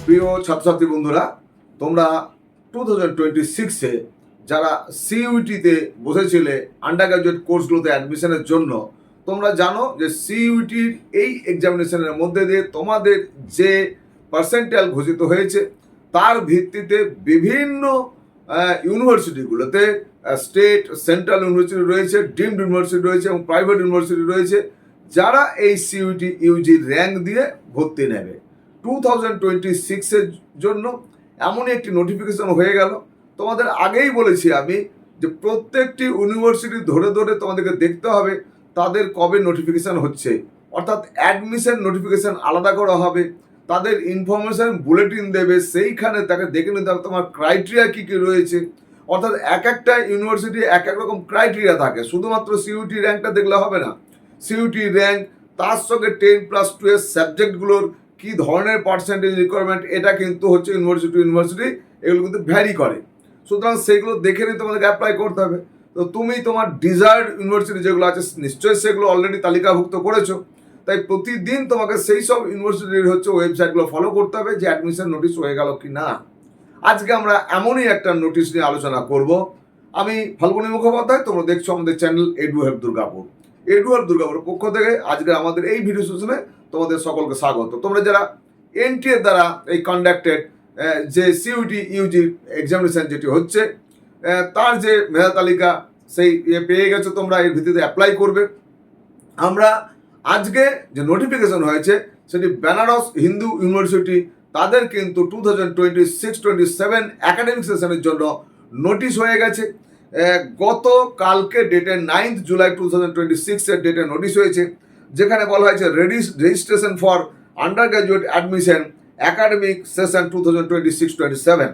প্রিয় ছাত্রছাত্রী বন্ধুরা, তোমরা 2026-এ যারা সিইউটিতে বসেছিলে আন্ডার গ্রাজুয়েট কোর্সগুলোতে অ্যাডমিশনের জন্য, তোমরা জানো যে সিইউটির এই এক্সামিনেশনের মধ্যে দিয়ে তোমাদের যে পার্সেন্টাইল ঘোষিত হয়েছে তার ভিত্তিতে বিভিন্ন ইউনিভার্সিটিগুলোতে স্টেট সেন্ট্রাল ইউনিভার্সিটি রয়েছে, ডিমড ইউনিভার্সিটি রয়েছে এবং প্রাইভেট ইউনিভার্সিটি রয়েছে যারা এই সিইউটি ইউজি র্যাঙ্ক দিয়ে ভর্তি নেবে। 2026-এর জন্য এমনই একটি নোটিফিকেশন হয়ে গেল। তোমাদের আগেই বলেছি আমি যে প্রত্যেকটি ইউনিভার্সিটি ধরে ধরে তোমাদেরকে দেখতে হবে তাদের কবে নোটিফিকেশান হচ্ছে, অর্থাৎ অ্যাডমিশন নোটিফিকেশান আলাদা করা হবে, তাদের ইনফরমেশান বুলেটিন দেবে, সেইখানে তাকে দেখে নিতে হবে তোমার ক্রাইটেরিয়া কী কী রয়েছে। অর্থাৎ এক একটা ইউনিভার্সিটি এক এক রকম ক্রাইটেরিয়া থাকে, শুধুমাত্র সিইউটি র্যাঙ্কটা দেখলে হবে না। সিইউটি র্যাঙ্ক তার সঙ্গে 10+2 এর সাবজেক্টগুলোর কী ধরনের পার্সেন্টেজ রিকোয়ারমেন্ট, এটা কিন্তু হচ্ছে ইউনিভার্সিটি এগুলো কিন্তু ভ্যারি করে। সুতরাং সেইগুলো দেখে নিয়ে তোমাদেরকে অ্যাপ্লাই করতে হবে। তো তুমি তোমার ডিজায়ার্ড ইউনিভার্সিটি যেগুলো আছে নিশ্চয়ই সেগুলো অলরেডি তালিকাভুক্ত করেছো, তাই প্রতিদিন তোমাকে সেই সব ইউনিভার্সিটির হচ্ছে ওয়েবসাইটগুলো ফলো করতে হবে যে অ্যাডমিশন নোটিশ হয়ে গেল কি না। আজকে আমরা এমনই একটা নোটিশ নিয়ে আলোচনা করব। আমি ফাল্গুনী মুখোপাধ্যায়, তোমরা দেখছো আমাদের channel edu help Durgapur. Edu help দুর্গাপুরের পক্ষ থেকে আজকে আমাদের এই ভিডিও সেশনে তোমাদের সকলকে স্বাগত। তোমরা যারা এনটিএর দ্বারা এই কন্ডাক্টেড যে সিইউটি ইউজি এক্সামিনেশন যেটি হচ্ছে তার যে মেধা তালিকা সেই পেয়ে গেছো, তোমরা এর ভিত্তিতে অ্যাপ্লাই করবে। আমরা আজকে যে নোটিফিকেশন হয়েছে সেটি বেনারস হিন্দু ইউনিভার্সিটি, তাদের কিন্তু 2026-27 একাডেমিক সেশনের জন্য নোটিশ হয়ে গেছে। গত কালকে ডেটে 9 জুলাই 2026-এর ডেটে নোটিশ হয়েছে, যেখানে বলা হয়েছে registration for undergraduate admission academic session 2026-27।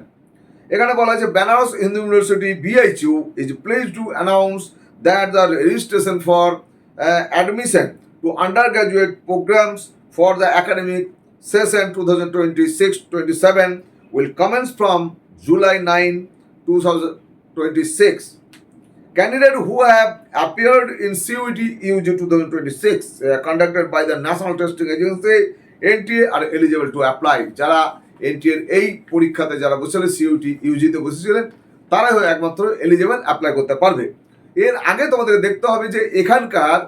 এখানে বলা হয়েছে Banaras Hindu university BHU is pleased to announce that the registration for admission to undergraduate programs for the academic session 2026-27 will commence from July 9, 2026. Candidates who have appeared in CUET UG 2026 conducted by the National Testing Agency NTA are eligible to apply. যারা এনটিএর এই পরীক্ষাতে যারা বসেছিলেন CUET ইউজিতে বসেছিলেন তারাই একমাত্র eligible apply করতে পারবে। এর আগে তোমাদের দেখতে হবে যে এখানকার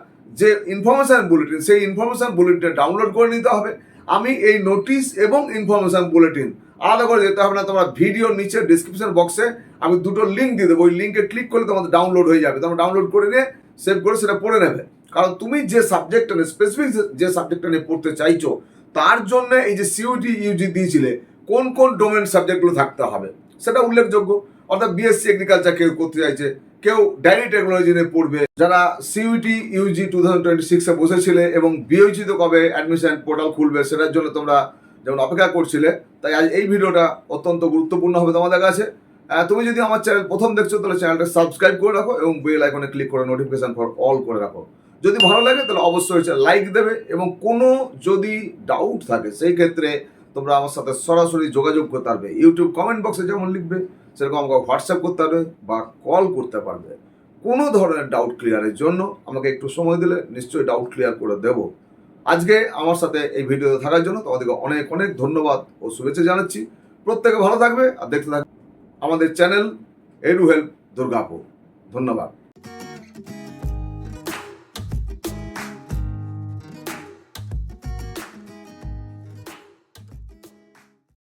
যে ইনফরমেশান বুলেটিন, সেই ইনফরমেশান বুলেটিনটা ডাউনলোড করে নিতে হবে। আমি এই নোটিশ এবং ইনফরমেশান বুলেটিন আলাদা করে যেতে হবে না, তোমরা ভিডিওর নিচে ডিসক্রিপশন বক্সে আমি দুটো লিঙ্ক দিয়ে দেবো, ওই লিঙ্কে ক্লিক করলে তোমাদের ডাউনলোড হয়ে যাবে। তোমরা ডাউনলোড করে নিয়ে সেভ করে সেটা পড়ে নেবে। কারণ তুমি যে সাবজেক্টটা নিয়ে স্পেসিফিক যে সাবজেক্টটা নিয়ে পড়তে চাইছো তার জন্য এই যে সিইউটি ইউজি দিয়েছিলে কোন কোন ডোমেন সাবজেক্টগুলো থাকতে হবে সেটা উল্লেখযোগ্য। অর্থাৎ বিএসসি এগ্রিকালচার কেউ করতে চাইছে, কেউ ডায়েরি টেকনোলজি নিয়ে পড়বে। যারা সিইউটি ইউজি 2026-এ বসেছিলে এবং বিএইচিতে কবে অ্যাডমিশন পোর্টাল খুলবে সেটার জন্য তোমরা যেমন অপেক্ষা করছিলে, তাই আজ এই ভিডিওটা অত্যন্ত গুরুত্বপূর্ণ হবে তোমাদের কাছে। তুমি যদি আমার চ্যানেল প্রথম দেখছো তাহলে চ্যানেলটা সাবস্ক্রাইব করে রাখো এবং বেল আইকনে ক্লিক করে নোটিফিকেশন ফর অল করে রাখো। যদি ভালো লাগে তাহলে অবশ্যই হচ্ছে লাইক দেবে এবং কোনো যদি ডাউট থাকে সেই ক্ষেত্রে তোমরা আমার সাথে সরাসরি যোগাযোগ করতে পারবে। ইউটিউব কমেন্ট বক্সে যেমন লিখবে সেরকম আমাকে হোয়াটসঅ্যাপ করতে পারবে বা কল করতে পারবে। কোনো ধরনের ডাউট ক্লিয়ারের জন্য আমাকে একটু সময় দিলে নিশ্চয়ই ডাউট ক্লিয়ার করে দেব। আজকে আমার সাথে এই ভিডিওতে থাকার জন্য তোমাদেরকে অনেক অনেক ধন্যবাদ ও শুভেচ্ছা জানাচ্ছি। প্রত্যেকে ভালো থাকবে আর দেখতে থাকবে আমাদের চ্যানেল এডু হেল্প দুর্গাপুর। ধন্যবাদ।